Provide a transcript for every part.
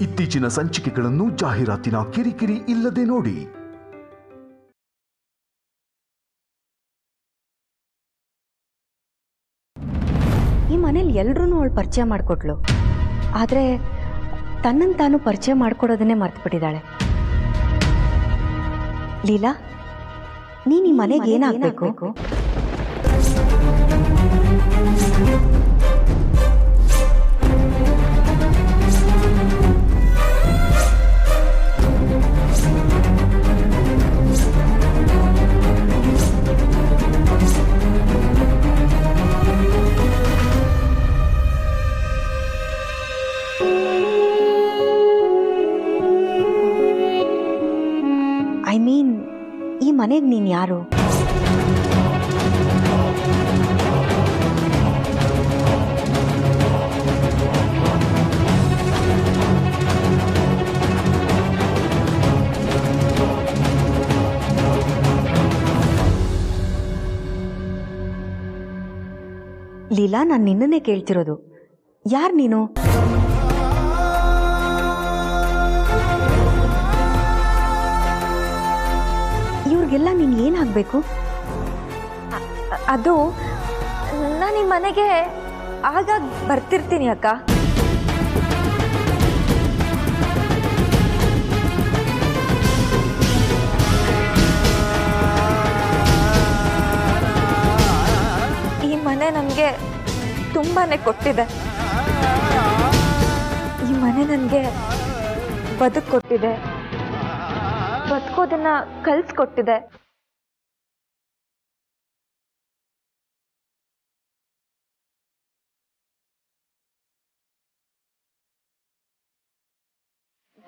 ಇತ್ತೀಚಿನ ಸಂಚಿಕೆಗಳನ್ನು ಜಾಹೀರಾತಿನ ಕಿರಿಕಿರಿ ಇಲ್ಲದೆ ನೋಡಿ. ಈ ಮನೇಲಿ ಎಲ್ರೂ ಅವಳು ಪರಿಚಯ ಮಾಡಿಕೊಟ್ಲು, ಆದರೆ ತನ್ನನ್ನು ತಾನು ಪರಿಚಯ ಮಾಡ್ಕೊಡೋದನ್ನೇ ಮರ್ತ್ಬಿಟ್ಟಿದ್ದಾಳೆ. ಲೀಲಾ, ನೀನು ಈ ಮನೆಗೆ ಏನಾಗಬೇಕು? ಐ ಮೀನ್, ಈ ಮನೆಗೆ ನೀನು ಯಾರು? ಲೀಲಾ, ನಾನು ನಿನ್ನನ್ನೇ ಕೇಳ್ತಿರೋದು. ಯಾರು ನೀನು? ಇವ್ರಿಗೆಲ್ಲ ನೀನು ಏನಾಗಬೇಕು? ಅದು ನಾನು ಈ ಮನೆಗೆ ಆಗಾಗ ಬರ್ತಿರ್ತೀನಿ ಅಕ್ಕ. ಈ ಮನೆ ನನಗೆ ತುಂಬಾನೇ ಕೊಟ್ಟಿದೆ. ಈ ಮನೆ ನನಗೆ ಬದುಕು ಕೊಟ್ಟಿದೆ, ಬದುಕೋದನ್ನ ಕಲಿಸ್ಕೊಟ್ಟಿದೆ.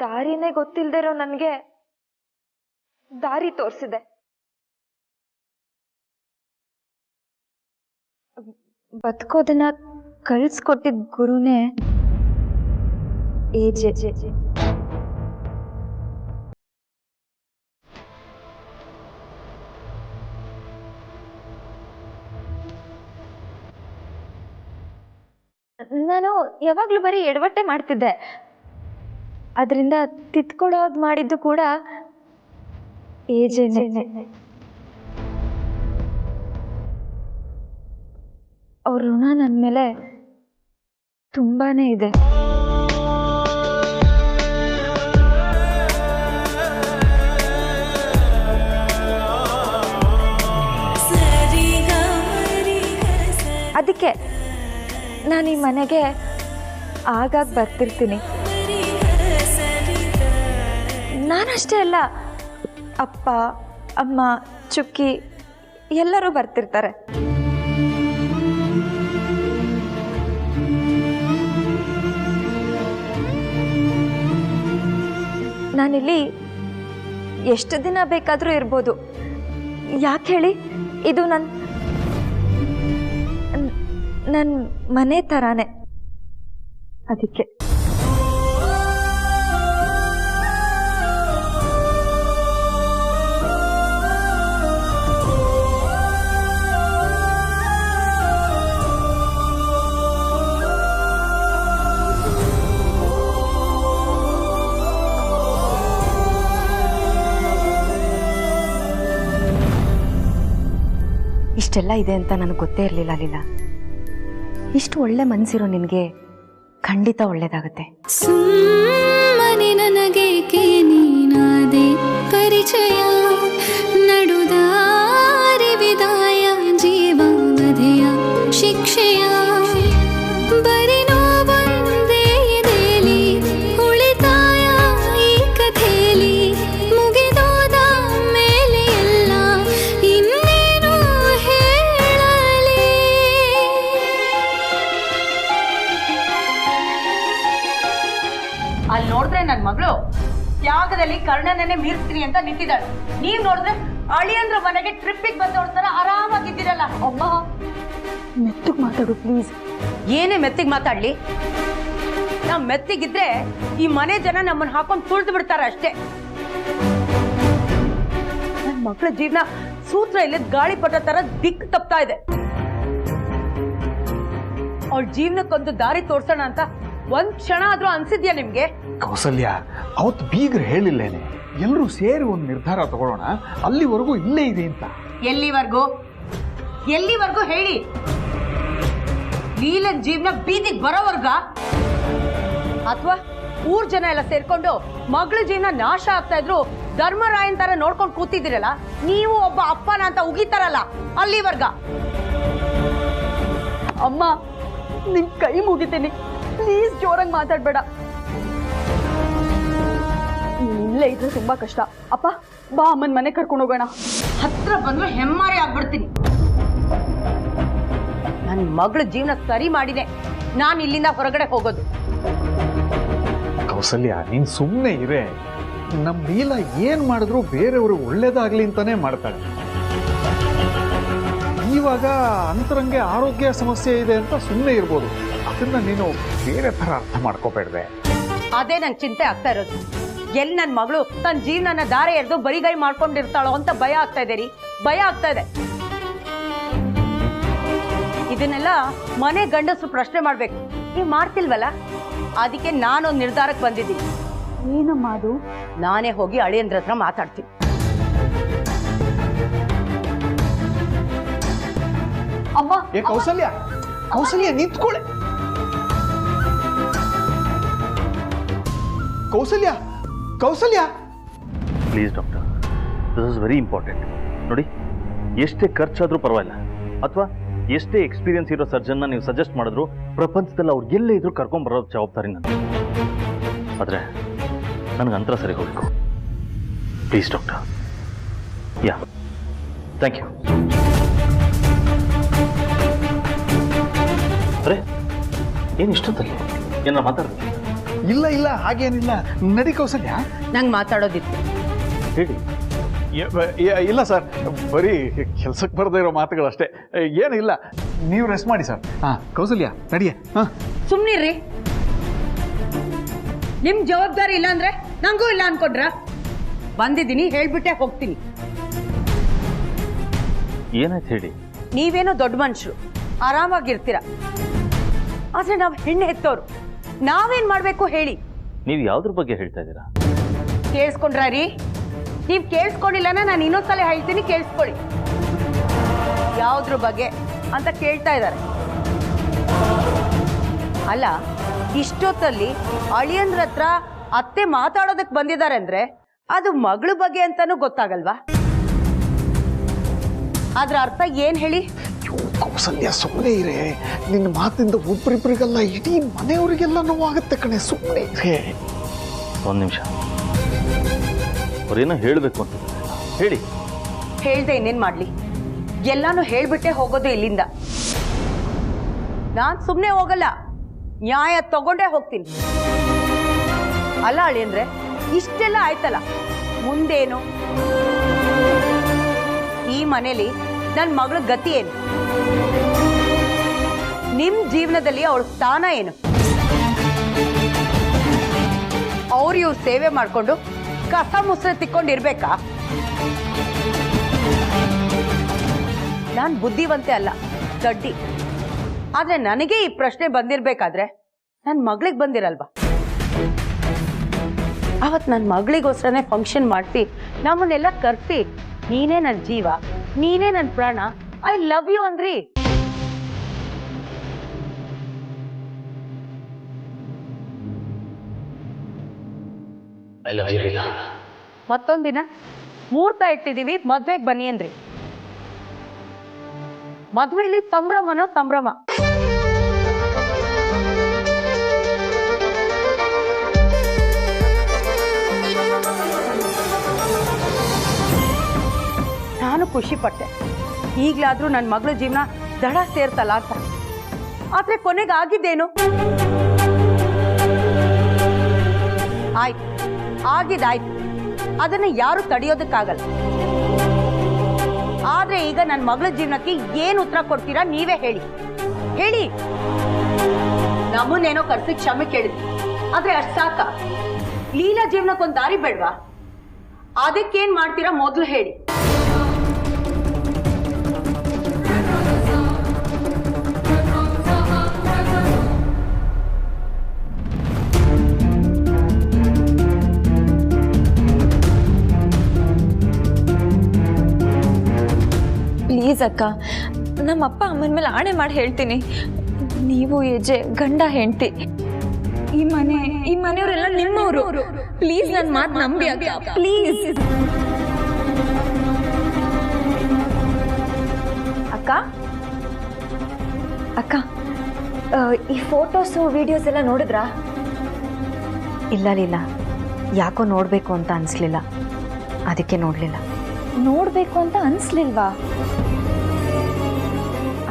ದಾರಿನೇ ಗೊತ್ತಿಲ್ದಿರೋ ನನಗೆ ದಾರಿ ತೋರಿಸಿದೆ. ಬದುಕೋದನ್ನ ಕಲಿಸ್ಕೊಟ್ಟಿದ್ದ ಗುರುನೇ ಏಜೆ. ನಾನು ಯಾವಾಗ್ಲೂ ಬರೀ ಎಡವಟ್ಟೆ ಮಾಡ್ತಿದ್ದೆ. ಅದರಿಂದ ತಿತ್ಕೊಳ್ಳೋದು ಮಾಡಿದ್ದು ಕೂಡ ಏಜೇನೆ. ಅವ್ರ ಋಣ ನನ್ನ ಮೇಲೆ ತುಂಬಾನೇ ಇದೆ. ಅದಕ್ಕೆ ನಾನು ಈ ಮನೆಗೆ ಆಗಾಗ ಬರ್ತಿರ್ತೀನಿ. ನಾನಷ್ಟೇ ಅಲ್ಲ, ಅಪ್ಪ ಅಮ್ಮ ಚುಕ್ಕಿ ಎಲ್ಲರೂ ಬರ್ತಿರ್ತಾರೆ. ನಾನಿಲ್ಲಿ ಎಷ್ಟು ದಿನ ಬೇಕಾದರೂ ಇರ್ಬೋದು. ಯಾಕೆ ಹೇಳಿ, ಇದು ನನ್ನ ಮನೆ ಥರಾನೇ. ಅದಕ್ಕೆ ಇಷ್ಟೆಲ್ಲ ಇದೆ ಅಂತ ನನಗೆ ಗೊತ್ತೇ ಇರಲಿಲ್ಲ ಲೀಲಾ. ಇಷ್ಟು ಒಳ್ಳೆ ಮನಸ್ಸಿರೋ ನಿನಗೆ ಖಂಡಿತ ಒಳ್ಳೇದಾಗುತ್ತೆ. ಸುಮ್ಮನೆ ನನಗೇಕೆ ನೀನಾದೆ ಪರಿಚಯ, ನಡುದಾರಿ ವಿದಾಯ, ಜೀವವಧೆಯ ಶಿಕ್ಷೆಯ, ಬರೀ ನೋವೊಂದೇ ಎದೆಲಿ ಉಳಿತಾಯ ಈ ಕಥೆಲಿ, ಮುಗಿದೋದ ಮೇಲೆ ಎಲ್ಲ ಇನ್ನೇನು ಹೇಳಲಿ. ಅಲ್ಲಿ ನೋಡಿದ್ರೆ ನನ್ನ ಮಗಳು ತ್ಯಾಗದಲ್ಲಿ ಕರ್ಣನನ್ನೇ ಮೀರ್ತೀನಿ ಅಂತ ನಿಂತಿದ್ದಾಳೆ. ನೀವ್ ನೋಡಿದ್ರೆ ಅಳಿಯಂದ್ರ ಮನೆಗೆ ಟ್ರಿಪ್ಪಿಗೆ ಬಂದವ್ರ ತರ ಆರಾಮಾಗಿದ್ದೀರಲ್ಲ. ಅಮ್ಮ, ಮೆತ್ತಗೆ ಮಾತಾಡು ಪ್ಲೀಸ್. ಏನೇ ಮೆತ್ತಿಗೆ ಮಾತಾಡ್ಲಿ? ನಾವ್ ಮೆತ್ತಿಗಿದ್ರೆ ಈ ಮನೆ ಜನ ನಮ್ಮನ್ನ ಹಾಕೊಂಡು ತುಳಿದು ಬಿಡ್ತಾರ ಅಷ್ಟೇ. ನನ್ನ ಮಕ್ಕಳ ಜೀವನ ಸೂತ್ರ ಇಲ್ಲದ ಗಾಳಿಪಟ ತರ ದಿಕ್ಕು ತಪ್ತಾ ಇದೆ. ಅವಳ ಜೀವನಕ್ಕೊಂದು ದಾರಿ ತೋರ್ಸೋಣ ಅಂತ ಒಂದ್ ಕ್ಷಣ ಆದ್ರೂ ಅನ್ಸಿದ್ಯಾ ನಿಮ್ಗೆ? ಕೌಸಲ್ಯ, ಅವತ್ತು ಬೀಗ್ರು ಹೇಳಿಲ್ಲೇನೆ ಎಲ್ಲರೂ ಸೇರಿ ಒಂದು ನಿರ್ಧಾರ ತಗೊಳ್ಳೋಣ, ಅಲ್ಲಿವರೆಗೂ ಇಲ್ಲೇ ಇದೆ ಅಂತ. ಎಲ್ಲಿವರೆಗೂ ಹೇಳಿ? ಲೀಲನ್ ಜೀವನ ಬೀದಿಗೆ ಬರೋವರ್ಗ ಅಥವಾ ಊರ್ ಜನ ಎಲ್ಲ ಸೇರ್ಕೊಂಡು ಮಗಳ ಜೀವನ ನಾಶ ಆಗ್ತಾ ಇದ್ರು ಧರ್ಮರಾಯನ್ ತರ ನೋಡ್ಕೊಂಡು ಕೂತಿದ್ದೀರಲ್ಲ, ನೀವು ಒಬ್ಬ ಅಪ್ಪನ ಅಂತ ಉಗಿತಾರಲ್ಲ ಅಲ್ಲಿವರ್ಗ? ಅಮ್ಮ ನಿಮ್ ಕೈ ಮುಗಿತೀನಿ, ಪ್ಲೀಸ್ ಜೋರಾಗಿ ಮಾತಾಡ್ಬೇಡ. ಇಲ್ಲೇ ಇದ್ರೆ ತುಂಬಾ ಕಷ್ಟ. ಅಪ್ಪ ಬಾ ಅಮ್ಮನ ಮನೆ ಕರ್ಕೊಂಡು ಹೋಗೋಣ. ಹತ್ರ ಬಂದ್ರೆ ಹೆಮ್ಮಾರಿ ಆಗ್ಬಿಡ್ತೀನಿ. ನನ್ನ ಮಗಳ ಜೀವನ ಸರಿ ಮಾಡಿದೆ, ನಾನು ಇಲ್ಲಿಂದ ಹೊರಗಡೆ ಹೋಗೋದು. ಕೌಸಲ್ಯ, ನೀನ್ ಸುಮ್ಮನೆ ಇರೇ. ನಮ್ ಲೀಲಾ ಏನ್ ಮಾಡಿದ್ರು ಬೇರೆಯವ್ರಿಗೆ ಒಳ್ಳೇದಾಗ್ಲಿ ಅಂತಾನೆ ಮಾಡ್ತಾಳೆ. ಇವಾಗ ಅಂತರಂಗೆ ಆರೋಗ್ಯ ಸಮಸ್ಯೆ ಇದೆ ಅಂತ ಸುಮ್ಮನೆ ಇರ್ಬೋದು, ಅದನ್ನ ನೀನು ಬೇರೆ ತರ ಅರ್ಥ ಮಾಡ್ಕೋಬೇಡ್ವೆ. ಅದೇ ನಂಗೆ ಚಿಂತೆ ಆಗ್ತಾ ಇರೋದು. ಎಲ್ಲಿ ನನ್ನ ಮಗಳು ತನ್ನ ಜೀವನನ ದಾರೆ ಎರೆದು ಬರಿಗೈ ಮಾಡ್ಕೊಂಡಿರ್ತಾಳೋ ಅಂತ ಭಯ ಆಗ್ತಾ ಇದೆ ರೀ, ಭಯ ಆಗ್ತಾ ಇದೆ. ಇದನ್ನೆಲ್ಲ ಮನೆ ಗಂಡಸರು ಪ್ರಶ್ನೆ ಮಾಡ್ಬೇಕು, ನೀವು ಮಾಡ್ತಿಲ್ವಲ್ಲ? ಅದಕ್ಕೆ ನಾನೊಂದು ನಿರ್ಧಾರಕ್ಕೆ ಬಂದಿದ್ದೀನಿ. ಏನಮ್ಮ ಅದು? ನಾನೇ ಹೋಗಿ ಅಳಿಯಂದ್ರ ಹತ್ರ ಮಾತಾಡ್ತೀನಿ. ಅಮ್ಮ ಕೌಸಲ್ಯ, ಕೌಸಲ್ಯ ನಿಂತ್ಕೊಳ್ಳೆ. Kausalya, Kausalya, please doctor, this is very important. ನೋಡಿ, ಎಷ್ಟೇ ಖರ್ಚಾದರೂ ಪರವಾಗಿಲ್ಲ, ಅಥವಾ ಎಷ್ಟೇ ಎಕ್ಸ್ಪೀರಿಯನ್ಸ್ ಇರೋ ಸರ್ಜನ್ನ ನೀವು ಸಜೆಸ್ಟ್ ಮಾಡಿದ್ರು ಪ್ರಪಂಚದಲ್ಲಿ ಅವ್ರು ಎಲ್ಲೇ ಇದ್ರು ಕರ್ಕೊಂಡ್ಬರೋದು ಜವಾಬ್ದಾರಿ ನಂದು. ಆದರೆ ನನಗೆ ಅಂತರ ಸರಿ ಹೋಗ್ಬೇಕು. Please doctor. Yeah, thank you. ಅರೆ, ಏನು ಇಷ್ಟೊತ್ತಲ್ಲಿ ಏನ ಮಾತಾಡ್ಬೇಕು? ಇಲ್ಲ ಇಲ್ಲ, ಹಾಗೇನಿಲ್ಲ, ನಡಿ ಕೌಸಲ್ಯ. ನಂಗೆ ಮಾತಾಡೋದಿತ್ತು. ಹೇಳಿ. ಇಲ್ಲ ಸರ್, ಬರೀ ಕೆಲ್ಸಕ್ಕೆ ಬರದೇ ಇರೋ ಮಾತುಗಳಷ್ಟೇ, ಏನಿಲ್ಲ. ನೀವು ರೆಸ್ಟ್ ಮಾಡಿ ಸರ್. ಕೌಸಲ್ಯ ನಡಿಯೇ. ಸುಮ್ನಿರ್ರಿ. ನಿಮ್ ಜವಾಬ್ದಾರಿ ಇಲ್ಲ ಅಂದ್ರೆ ನಂಗೂ ಇಲ್ಲ ಅನ್ಕೊಂಡ್ರ? ಬಂದಿದ್ದೀನಿ, ಹೇಳ್ಬಿಟ್ಟೆ ಹೋಗ್ತೀನಿ. ಏನಾಯ್ತು ಹೇಳಿ. ನೀವೇನೋ ದೊಡ್ಡ ಮನುಷ್ಯರು, ಆರಾಮಾಗಿರ್ತೀರ. ಆದ್ರೆ ನಾವು ಹೆಣ್ಣು ಹೆತ್ತೋರು, ನಾವೇನ್ ಮಾಡ್ಬೇಕು ಹೇಳಿ? ನೀವು ಯಾವ್ದ್ರ ಬಗ್ಗೆ ಹೇಳ್ತಾ ಇದ್ದೀರಾ? ಕೇಳಿಸ್ಕೊಂಡ್ರ ರೀ? ನೀವ್ ಕೇಳಿಸ್ಕೊಂಡಿಲ್ಲನ ನಾನು ಇನ್ನೊಂದ್ಸಲ ಹೇಳ್ತೀನಿ, ಕೇಳಿಸ್ಕೊಳ್ಳಿ. ಯಾವ್ದ್ರ ಬಗ್ಗೆ ಅಂತ ಕೇಳ್ತಾ ಇದ್ದಾರೆ. ಅಲ್ಲ, ಇಷ್ಟೊತ್ತಲ್ಲಿ ಅಳಿಯಂದ್ರ ಹತ್ರ ಅತ್ತೆ ಮಾತಾಡೋದಕ್ಕೆ ಬಂದಿದ್ದಾರೆ ಅಂದ್ರೆ ಅದು ಮಗಳ ಬಗ್ಗೆ ಅಂತಾನೂ ಗೊತ್ತಾಗಲ್ವಾ? ಅದ್ರ ಅರ್ಥ ಏನ್ ಹೇಳಿ? ಕೌಸಲ್ಯ, ಸುಮ್ಮನೆ ಇರೇ. ನಿನ್ನ ಮಾತಿಂದ ಒಬ್ಬರಿಬ್ಬರಿಗೆಲ್ಲ ಇಡೀ ಮನೆಯವರಿಗೆಲ್ಲ ನೋವಾಗುತ್ತೆ ಕಣೆ, ಸುಮ್ಮನೆ ಇರೇ. ಒಂದು ನಿಮಿಷ, ಅವ್ರೇನೋ ಹೇಳಬೇಕು ಅಂತ ಹೇಳಿ. ಹೇಳ್ದೆ ಇನ್ನೇನ್ ಮಾಡ್ಲಿ? ಎಲ್ಲಾನು ಹೇಳ್ಬಿಟ್ಟೆ ಹೋಗೋದು ಇಲ್ಲಿಂದ. ನಾನ್ ಸುಮ್ನೆ ಹೋಗಲ್ಲ, ನ್ಯಾಯ ತಗೊಂಡೇ ಹೋಗ್ತೀನಿ. ಅಲ್ಲ ಅಳಿಯಂದ್ರೆ, ಇಷ್ಟೆಲ್ಲ ಆಯ್ತಲ್ಲ, ಮುಂದೇನು? ಈ ಮನೇಲಿ ನನ್ ಮಗಳ ಗತಿ ಏನು? ನಿಮ್ ಜೀವನದಲ್ಲಿ ಅವಳ ಸ್ಥಾನ ಏನು? ಅವ್ರು ಇವ್ರ ಸೇವೆ ಮಾಡ್ಕೊಂಡು ಕಸ ಮುಸ್ರೆ ತಿಕ್ಕೊಂಡಿರ್ಬೇಕಾ? ನಾನ್ ಬುದ್ಧಿವಂತೆ ಅಲ್ಲ, ದಡ್ಡಿ. ಆದ್ರೆ ನನಗೆ ಈ ಪ್ರಶ್ನೆ ಬಂದಿರ್ಬೇಕಾದ್ರೆ ನನ್ ಮಗಳಿಗೆ ಬಂದಿರಲ್ವಾ? ಅವತ್ ನನ್ನ ಮಗಳಿಗೋಸ್ಕರನೇ ಫಂಕ್ಷನ್ ಮಾಡ್ತಿ, ನಮ್ಮನ್ನೆಲ್ಲ ಕರ್ಸಿ, ನೀನೇ ನನ್ನ ಜೀವ, ನೀನೇ ನನ್ನ ಪ್ರಾಣ, ಐ ಲವ್ ಯು ಅಂದ್ರಿ. ಮತ್ತೊಂದಿನ ಮುಹೂರ್ತ ಇಟ್ಟಿದೀವಿ, ಮದ್ವೆಗೆ ಬನ್ನಿ ಅಂದ್ರಿ. ಮದ್ವೆಲಿ ಸಂಭ್ರಮನೋ ಸಂಭ್ರಮ. ನಾನು ಖುಷಿ ಪಟ್ಟೆ, ಈಗ್ಲಾದ್ರೂ ನನ್ನ ಮಗಳ ಜೀವನ ದಡ ಸೇರ್ತಲ್ಲ ಅಂತ. ಆದ್ರೆ ಕೊನೆಗೆ ಆಗಿದ್ದೇನು? ಆಯ್ತು, ಆಗಿದ್ದಾಯ್ತು, ಅದನ್ನ ಯಾರು ತಡೆಯೋದಕ್ಕಾಗಲ್ಲ. ಆದ್ರೆ ಈಗ ನನ್ನ ಮಗಳ ಜೀವನಕ್ಕೆ ಏನ್ ಉತ್ತರ ಕೊಡ್ತೀರಾ ನೀವೇ ಹೇಳಿ. ಹೇಳಿ. ನಮ್ಮನ್ನೇನೋ ಕರ್ಸಿ ಕ್ಷಮೆ ಕೇಳಿದ್ವಿ, ಆದ್ರೆ ಅಷ್ಟ್ ಸಾಕ? ಲೀಲಾ ಜೀವನಕ್ಕೊಂದು ದಾರಿ ಬೇಡ್ವಾ? ಅದಕ್ಕೇನ್ ಮಾಡ್ತೀರಾ ಮೊದ್ಲು ಹೇಳಿ. ಅಕ್ಕ, ನಮ್ಮ ಅಪ್ಪ ಅಮ್ಮನ ಮೇಲೆ ಆಣೆ ಮಾಡಿ ಹೇಳ್ತೀನಿ, ನೀವು ಎಜೆ ಗಂಡ ಹೆಂಡತಿ, ಈ ಮನೆಯವರೆಲ್ಲ ನಿಮ್ಮವರು. ಪ್ಲೀಸ್ ನನ್ನ ಮಾತು ನಂಬಿ ಅಕ್ಕ, ಪ್ಲೀಸ್. ಅಕ್ಕ ಅಕ್ಕ, ಈ ಫೋಟೋಸು ವಿಡಿಯೋಸ್ ಎಲ್ಲ ನೋಡಿದ್ರಾ? ಇಲ್ಲ ಲೀಲಾ, ಯಾಕೋ ನೋಡಬೇಕು ಅಂತ ಅನಿಸ್ಲಿಲ್ಲ, ಅದಕ್ಕೆ ನೋಡಲಿಲ್ಲ. ನೋಡಬೇಕು ಅಂತ ಅನಿಸ್ಲಿಲ್ವಾ?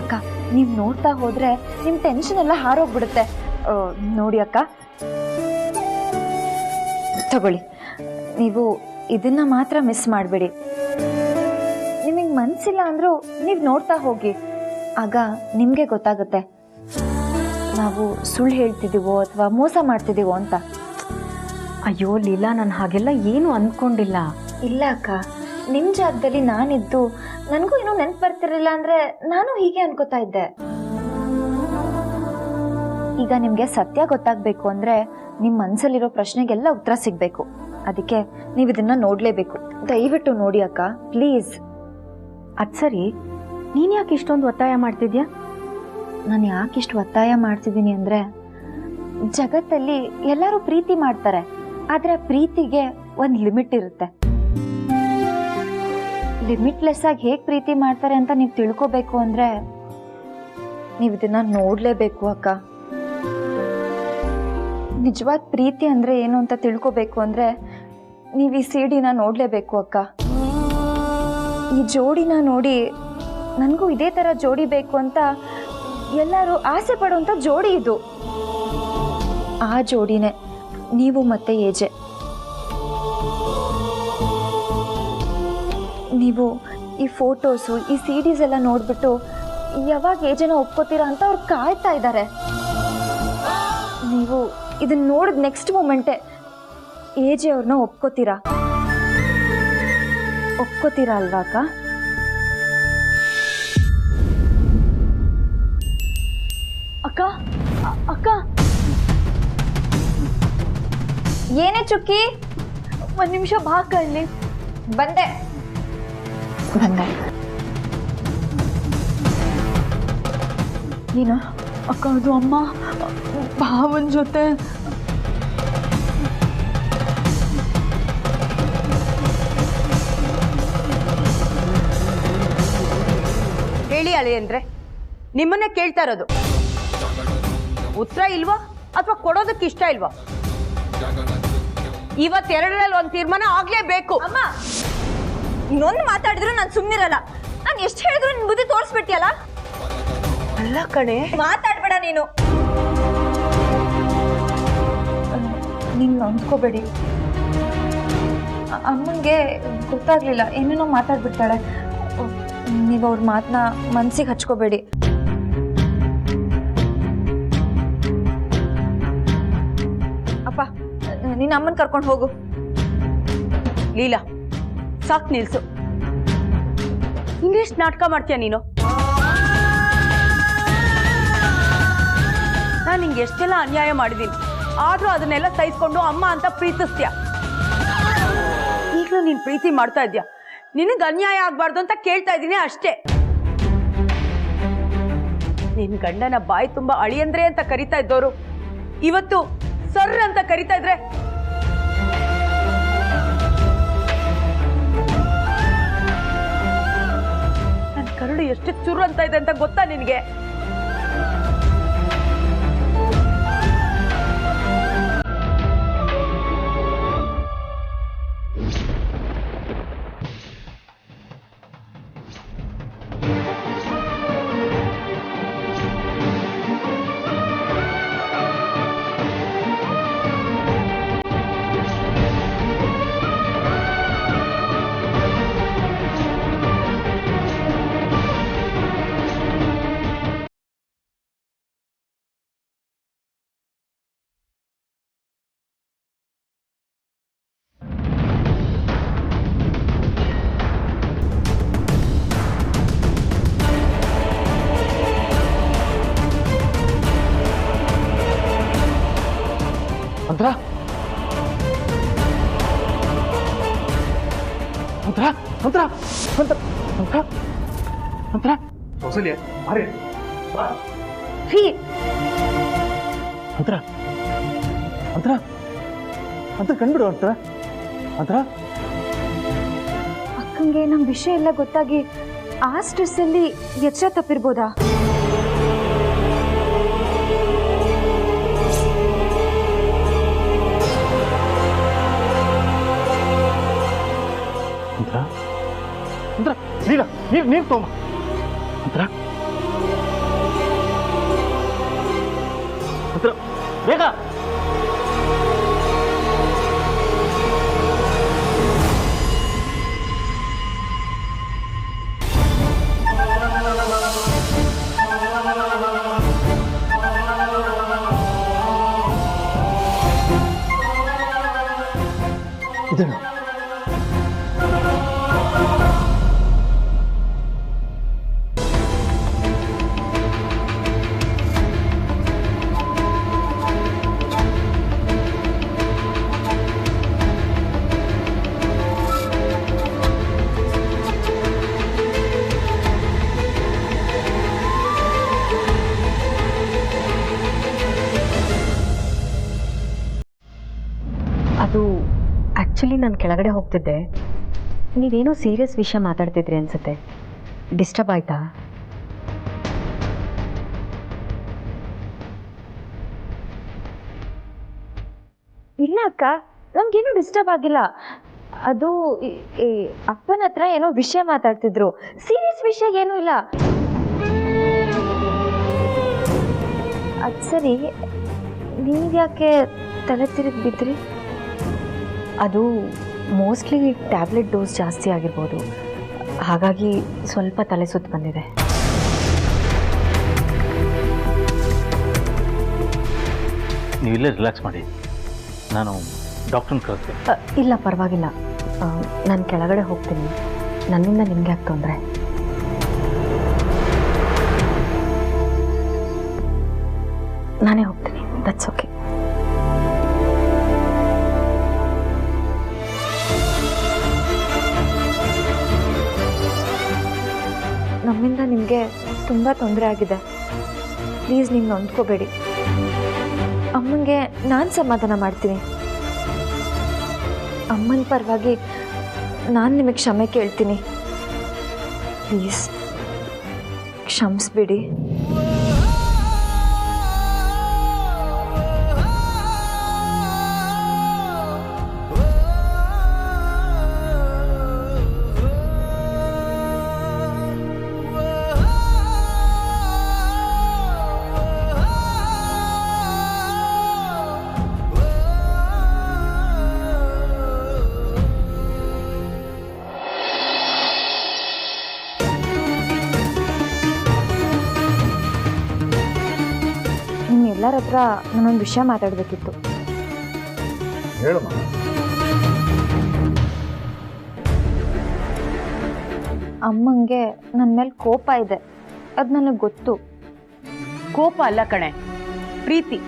ಅಕ್ಕ, ನೀವು ನೋಡ್ತಾ ಹೋದ್ರೆ ನಿಮ್ಮ ಟೆನ್ಷನ್ ಎಲ್ಲ ಹಾರೋಗ್ಬಿಡುತ್ತೆ. ನೋಡಿ ಅಕ್ಕ, ತಗೊಳ್ಳಿ, ನೀವು ಇದನ್ನ ಮಾತ್ರ ಮಿಸ್ ಮಾಡಬೇಡಿ. ನಿಮಗೆ ಮನಸ್ಸಿಲ್ಲ ಅಂದರೂ ನೀವು ನೋಡ್ತಾ ಹೋಗಿ, ಆಗ ನಿಮಗೆ ಗೊತ್ತಾಗುತ್ತೆ ನಾವು ಸುಳ್ಳು ಹೇಳ್ತಿದ್ದೀವೋ ಅಥವಾ ಮೋಸ ಮಾಡ್ತಿದ್ದೀವೋ ಅಂತ. ಅಯ್ಯೋ ಲೀಲಾ, ನಾನು ಹಾಗೆಲ್ಲ ಏನು ಅಂದ್ಕೊಂಡಿಲ್ಲ. ಇಲ್ಲ ಅಕ್ಕ, ನಿಮ್ಮ ಜಾಗದಲ್ಲಿ ನಾನಿದ್ದು ನನಗೂ ಏನೂ ನೆನ್ಪು ಬರ್ತಿರಲಿಲ್ಲ ಅಂದರೆ ನಾನು ಹೀಗೆ ಅನ್ಕೋತಾ ಇದ್ದೆ. ಈಗ ನಿಮಗೆ ಸತ್ಯ ಗೊತ್ತಾಗಬೇಕು ಅಂದರೆ ನಿಮ್ಮ ಮನಸ್ಸಲ್ಲಿರೋ ಪ್ರಶ್ನೆಗೆಲ್ಲ ಉತ್ತರ ಸಿಗಬೇಕು. ಅದಕ್ಕೆ ನೀವು ಇದನ್ನು ನೋಡಲೇಬೇಕು. ದಯವಿಟ್ಟು ನೋಡಿ ಅಕ್ಕ, ಪ್ಲೀಸ್. ಅದು ಸರಿ, ನೀನು ಯಾಕೆ ಇಷ್ಟೊಂದು ಒತ್ತಾಯ ಮಾಡ್ತಿದ್ಯಾ? ನಾನು ಯಾಕೆ ಇಷ್ಟು ಒತ್ತಾಯ ಮಾಡ್ತಿದ್ದೀನಿ ಅಂದರೆ, ಜಗತ್ತಲ್ಲಿ ಎಲ್ಲರೂ ಪ್ರೀತಿ ಮಾಡ್ತಾರೆ, ಆದರೆ ಪ್ರೀತಿಗೆ ಒಂದು ಲಿಮಿಟ್ ಇರುತ್ತೆ. ಲಿಮಿಟ್ಲೆಸ್ ಆಗಿ ಹೇಗೆ ಪ್ರೀತಿ ಮಾಡ್ತಾರೆ ಅಂತ ನೀವು ತಿಳ್ಕೋಬೇಕು ಅಂದರೆ ನೀವು ಇದನ್ನ ನೋಡಲೇಬೇಕು ಅಕ್ಕ. ನಿಜವಾದ ಪ್ರೀತಿ ಅಂದರೆ ಏನು ಅಂತ ತಿಳ್ಕೋಬೇಕು ಅಂದರೆ ನೀವು ಈ ಸಿಡಿನ ನೋಡಲೇಬೇಕು ಅಕ್ಕ. ಈ ಜೋಡಿನ ನೋಡಿ ನನಗೂ ಇದೇ ಥರ ಜೋಡಿ ಬೇಕು ಅಂತ ಎಲ್ಲರೂ ಆಸೆ ಪಡುವಂಥ ಜೋಡಿ ಇದು. ಆ ಜೋಡಿನೇ ನೀವು ಮತ್ತೆ ಏಜೆ. ನೀವು ಈ ಫೋಟೋಸು, ಈ ಸಿಡೀಸ್ ಎಲ್ಲ ನೋಡಿಬಿಟ್ಟು ಯಾವಾಗ ಏಜೆನ ಒಪ್ಕೋತೀರಾ ಅಂತ ಅವ್ರು ಕಾಯ್ತಾ ಇದ್ದಾರೆ. ನೀವು ಇದನ್ನ ನೋಡಿದ ನೆಕ್ಸ್ಟ್ ಮೂಮೆಂಟೇ ಏಜೆ ಅವ್ರನ್ನ ಒಪ್ಕೋತೀರಾ ಅಲ್ವಾ ಅಕ್ಕ? ಅಕ್ಕ ಅಕ್ಕ, ಏನೇ ಚುಕ್ಕಿ, ಒಂದು ನಿಮಿಷ ಬಾ ಕಳ್ಳಿ. ಬಂದೆ. ಏನ ಅಕ್ಕ, ಅದು ಅಮ್ಮ ಭಾವನ ಜೊತೆ ಹೇಳಿ ಅಳಿ ಅಂದ್ರೆ ನಿಮ್ಮನ್ನೇ ಕೇಳ್ತಾ ಇರೋದು. ಉತ್ತರ ಇಲ್ವಾ ಅಥವಾ ಕೊಡೋದಕ್ಕೆ ಇಷ್ಟ ಇಲ್ವಾ? ಇವತ್ತೆರಡರಲ್ಲಿ ಒಂದು ತೀರ್ಮಾನ ಆಗ್ಲೇಬೇಕು. ಅಮ್ಮ, ಇನ್ನೊಂದು ಮಾತಾಡಿದ್ರು ನಾನು ಸುಮ್ಮನಿರಲ್ಲ. ನಾನು ಎಷ್ಟು ಹೇಳಿದ್ರು ನಿನ್ ಬುದ್ಧಿ ತೋರಿಸ್ಬಿಟ್ಟಿಯಲ್ಲ. ಅಲ್ಲ ಕಣೆ, ಮಾತಾಡ್ಬೇಡ ನೀನು. ನೀನು ಅಂದ್ಕೋಬೇಡಿ, ಅಮ್ಮಂಗೆ ಗೊತ್ತಾಗ್ಲಿಲ್ಲ, ಏನೇನೋ ಮಾತಾಡ್ಬಿಡ್ತಾಳೆ. ನೀವು ಅವ್ರ ಮಾತನ್ನ ಮನ್ಸಿಗೆ ಹಚ್ಕೋಬೇಡಿ. ಅಪ್ಪ, ನೀನು ಅಮ್ಮನ ಕರ್ಕೊಂಡು ಹೋಗು. ಲೀಲಾ, ಸಾಕ್ ನಿಲ್ಸು. ಇಂಗ್ಲಿಷ್ ನಾಟಕ ಮಾಡ್ತೀಯ ನೀನು? ನಾನು ನಿಂಗೆ ಎಷ್ಟೆಲ್ಲ ಅನ್ಯಾಯ ಮಾಡಿದ್ದೀನಿ, ಆದ್ರೂ ಅದನ್ನೆಲ್ಲ ಸಹಿಸ್ಕೊಂಡು ಅಮ್ಮ ಅಂತ ಪ್ರೀತಿಸ್ತೀಯ. ಈಗಲೂ ನೀನ್ ಪ್ರೀತಿ ಮಾಡ್ತಾ ಇದ್ಯಾ? ನಿನಗೆ ಅನ್ಯಾಯ ಆಗ್ಬಾರ್ದು ಅಂತ ಕೇಳ್ತಾ ಇದ್ದೀನಿ ಅಷ್ಟೇ. ನಿನ್ ಗಂಡನ ಬಾಯಿ ತುಂಬಾ ಅಳಿಯಂದ್ರೆ ಅಂತ ಕರಿತಾ ಇದ್ದವರು ಇವತ್ತು ಸರ್ ಅಂತ ಕರಿತಾ ಇದ್ರೆ ನನ್ನ ಕರುಳು ಎಷ್ಟು ಚುರು ಅಂತ ಇದೆ ಅಂತ ಗೊತ್ತಾ ನಿನಗೆ? ಮಂತ್ರ ಕೌಸಲ್ಯ ಅರೆ ರೀ ಮಂತ್ರ ಮಂತ್ರ ಮಂತ್ರ ಕಂಡ್ಬಿಡು ಮಂತ್ರ ಮಂತ್ರ. ಅಕ್ಕಂಗೆ ನಮ್ಮ ವಿಷಯ ಎಲ್ಲ ಗೊತ್ತಾಗಿ ಆ ಸ್ಟ್ರೆಸ್ಸಲ್ಲಿ ಎಚ್ಚರ ತಪ್ಪಿರ್ಬೋದಾ? ಮಂತ್ರ ಮಂತ್ರ ನೀರ ನೀರು ತಗೊಂಬ ಮಂತ್ರ ಮಂತ್ರ ಬೇಗ. ಇದನ್ನು ಅದು ಆ್ಯಕ್ಚುಲಿ ನಾನು ಕೆಳಗಡೆ ಹೋಗ್ತಿದ್ದೆ, ನೀವೇನೋ ಸೀರಿಯಸ್ ವಿಷಯ ಮಾತಾಡ್ತಿದ್ರಿ ಅನ್ಸುತ್ತೆ. ಡಿಸ್ಟರ್ಬ್ ಆಯ್ತಾ? ಇಲ್ಲ ಅಕ್ಕ, ನಮ್ಗೇನು ಡಿಸ್ಟರ್ಬ್ ಆಗಿಲ್ಲ. ಅದು ಅಪ್ಪನ ಹತ್ರ ಏನೋ ವಿಷಯ ಮಾತಾಡ್ತಿದ್ರು, ಸೀರಿಯಸ್ ವಿಷಯ ಏನೂ ಇಲ್ಲ. ಅದು ಸರಿ, ನೀವ್ಯಾಕೆ ತಲೆ ತಿರುಗಿ ಬಿದ್ರಿ? ಅದು ಮೋಸ್ಟ್ಲಿ ಟ್ಯಾಬ್ಲೆಟ್ ಡೋಸ್ ಜಾಸ್ತಿ ಆಗಿರ್ಬೋದು, ಹಾಗಾಗಿ ಸ್ವಲ್ಪ ತಲೆ ಸುತ್ತು ಬಂದಿದೆ. ನೀವು ಇಲ್ಲೇ ರಿಲ್ಯಾಕ್ಸ್ ಮಾಡಿ, ನಾನು ಡಾಕ್ಟ್ರನ್ನ ಕಳಿಸ್ತೀನಿ. ಇಲ್ಲ ಪರವಾಗಿಲ್ಲ, ನಾನು ಕೆಳಗಡೆ ಹೋಗ್ತೀನಿ. ನನ್ನಿಂದ ನಿಮಗೆ ಯಾಕೆ ತೊಂದರೆ? ನಾನೇ ಹೋಗ್ತೀನಿ, ದಟ್ಸ್ ಓಕೆ. ನಮ್ಮಿಂದ ನಿಮಗೆ ತುಂಬ ತೊಂದರೆ ಆಗಿದೆ. ಪ್ಲೀಸ್ ನೀವು ನೊಂದ್ಕೋಬೇಡಿ. ಅಮ್ಮನಿಗೆ ನಾನು ಸಮಾಧಾನ ಮಾಡ್ತೀನಿ. ಅಮ್ಮನ ಪರವಾಗಿ ನಾನು ನಿಮಗೆ ಕ್ಷಮೆ ಕೇಳ್ತೀನಿ. ಪ್ಲೀಸ್ ಕ್ಷಮಿಸ್ಬಿಡಿ. ಎಲ್ಲರ ಹತ್ರ ನಾನೊಂದು ವಿಷಯ ಮಾತಾಡಬೇಕಿತ್ತು. ಹೇಳಮ್ಮ. ಅಮ್ಮಂಗೆ ನನ್ನ ಮೇಲೆ ಕೋಪ ಇದೆ, ಅದು ನನಗೆ ಗೊತ್ತು. ಕೋಪ ಅಲ್ಲ ಕಣೆ, ಪ್ರೀತಿ.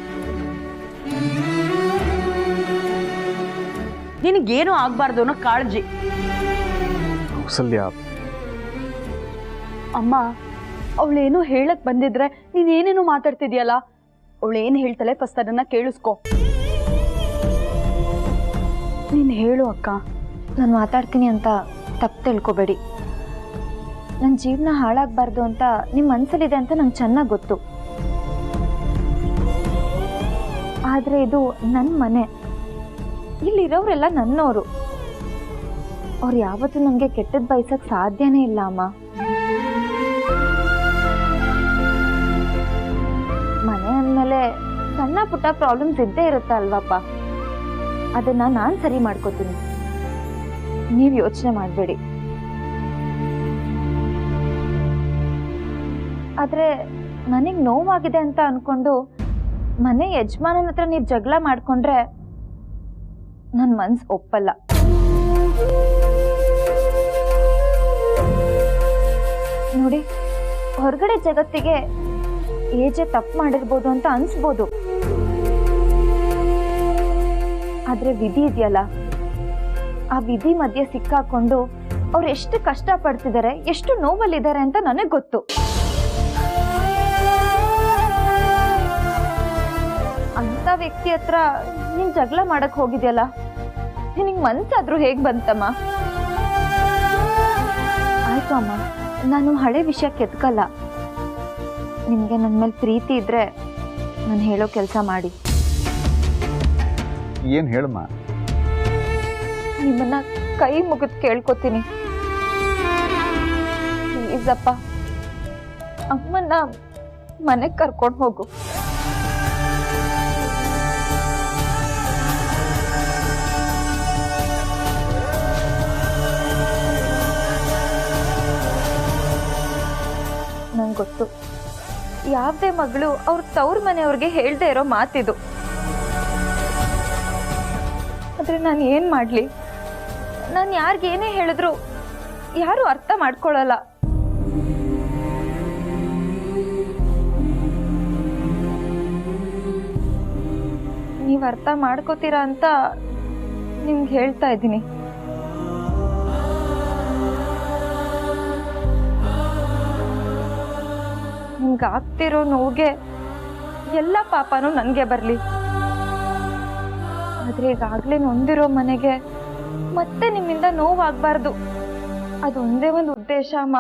ನಿನಗೇನು ಆಗ್ಬಾರ್ದು ಅನ್ನೋ ಕಾಳಜಿ. ಕೌಸಲ್ಯ, ಅಮ್ಮ ಅವಳೇನು ಹೇಳಕ್ ಬಂದಿದ್ರೆ ನೀನೇನೇನು ಮಾತಾಡ್ತಿದ್ಯಲ್ಲ, ಅವಳೇನು ಹೇಳ್ತಾಳೆ ಫಸ್ಟ್ ಅದನ್ನ ಕೇಳಿಸ್ಕೊ. ನೀನು ಹೇಳು ಅಕ್ಕ. ನಾನು ಮಾತಾಡ್ತೀನಿ ಅಂತ ತಪ್ಪು ತಿಳ್ಕೊಬೇಡಿ. ನನ್ನ ಜೀವನ ಹಾಳಾಗಬಾರ್ದು ಅಂತ ನಿಮ್ಮ ಮನಸ್ಸಲ್ಲಿದೆ ಅಂತ ನಂಗೆ ಚೆನ್ನಾಗಿ ಗೊತ್ತು. ಆದರೆ ಇದು ನನ್ನ ಮನೆ, ಇಲ್ಲಿರೋರೆಲ್ಲ ನನ್ನವರು. ಅವ್ರು ಯಾವತ್ತೂ ನನಗೆ ಕೆಟ್ಟದ್ದು ಬಯಸಕ್ಕೆ ಸಾಧ್ಯನೇ ಇಲ್ಲ ಅಮ್ಮ. ಮನೆ ಅಂದಮೇಲೆ ಸಣ್ಣ ಪುಟ್ಟ ಪ್ರಾಬ್ಲಮ್ಸ್ ಇದ್ದೇ ಇರುತ್ತಾ ಅಲ್ವಪ್ಪ, ಅದನ್ನು ನಾನು ಸರಿ ಮಾಡ್ಕೋತೀನಿ. ನೀವು ಯೋಚನೆ ಮಾಡಬೇಡಿ. ಆದರೆ ನನಗೆ ನೋವಾಗಿದೆ ಅಂತ ಅಂದ್ಕೊಂಡು ಮನೆ ಯಜಮಾನನ ಹತ್ರ ನೀವು ಜಗಳ ಮಾಡಿಕೊಂಡ್ರೆ ನನ್ನ ಮನಸ್ಸು ಒಪ್ಪಲ್ಲ. ನೋಡಿ, ಹೊರಗಡೆ ಜಗತ್ತಿಗೆ ಏಜೆ ತಪ್ಪು ಮಾಡಿರ್ಬೋದು ಅಂತ ಅನ್ಸ್ಬೋದು, ಆದರೆ ವಿಧಿ ಇದೆಯಲ್ಲ, ಆ ವಿಧಿ ಮಧ್ಯೆ ಸಿಕ್ಕಾಕೊಂಡು ಅವ್ರು ಎಷ್ಟು ಕಷ್ಟಪಡ್ತಿದ್ದಾರೆ, ಎಷ್ಟು ನೋವಲ್ಲಿದ್ದಾರೆ ಅಂತ ನನಗೆ ಗೊತ್ತು. ಅಂತ ವ್ಯಕ್ತಿ ಹತ್ರ ನೀನ್ ಜಗಳ ಮಾಡಕ್ ಹೋಗಿದ್ಯಲ್ಲ, ನಿನಗೆ ಮನ್ಸಾದ್ರೂ ಹೇಗ್ ಬಂತಮ್ಮ? ಆಯ್ತು ಅಮ್ಮ, ನಾನು ಹಳೆ ವಿಷಯ ಕೆತ್ಕಲ್ಲ. ನಿಮ್ಗೆ ನನ್ನ ಮೇಲೆ ಪ್ರೀತಿ ಇದ್ರೆ ನಾನು ಹೇಳೋ ಕೆಲಸ ಮಾಡಿ. ಏನು ಹೇಳಮ್ಮ? ನಿಮ್ಮನ್ನ ಕೈ ಮುಗಿದು ಕೇಳ್ಕೊತೀನಿ, ಪ್ಲೀಸ್ ಅಪ್ಪ, ಅಮ್ಮನ್ನ ಮನೆಗೆ ಕರ್ಕೊಂಡು ಹೋಗು. ನಂಗೆ ಗೊತ್ತು, ಯಾವುದೇ ಮಗಳು ಅವ್ರ ತವ್ರ ಮನೆಯವ್ರಿಗೆ ಹೇಳ್ದೆ ಇರೋ ಮಾತಿದು. ಆದ್ರೆ ನಾನು ಏನು ಮಾಡಲಿ? ನಾನು ಯಾರಿಗೇನೇ ಹೇಳಿದ್ರು ಯಾರು ಅರ್ಥ ಮಾಡ್ಕೊಳ್ಳಲ್ಲ. ನೀವು ಅರ್ಥ ಮಾಡ್ಕೋತೀರಾ ಅಂತ ನಿಮ್ಗೆ ಹೇಳ್ತಾ ಇದ್ದೀನಿ. ನಿಮ್ಗಾಗ್ತಿರೋ ನೋವಿಗೆ ಎಲ್ಲ ಪಾಪನೂ ನನಗೆ ಬರಲಿ. ಆದ್ರೆ ಈಗಾಗಲೇ ನೊಂದಿರೋ ಮನೆಗೆ ಮತ್ತೆ ನಿಮ್ಮಿಂದ ನೋವಾಗಬಾರ್ದು. ಅದೊಂದೇ ಒಂದು ಉದ್ದೇಶ ಅಮ್ಮ.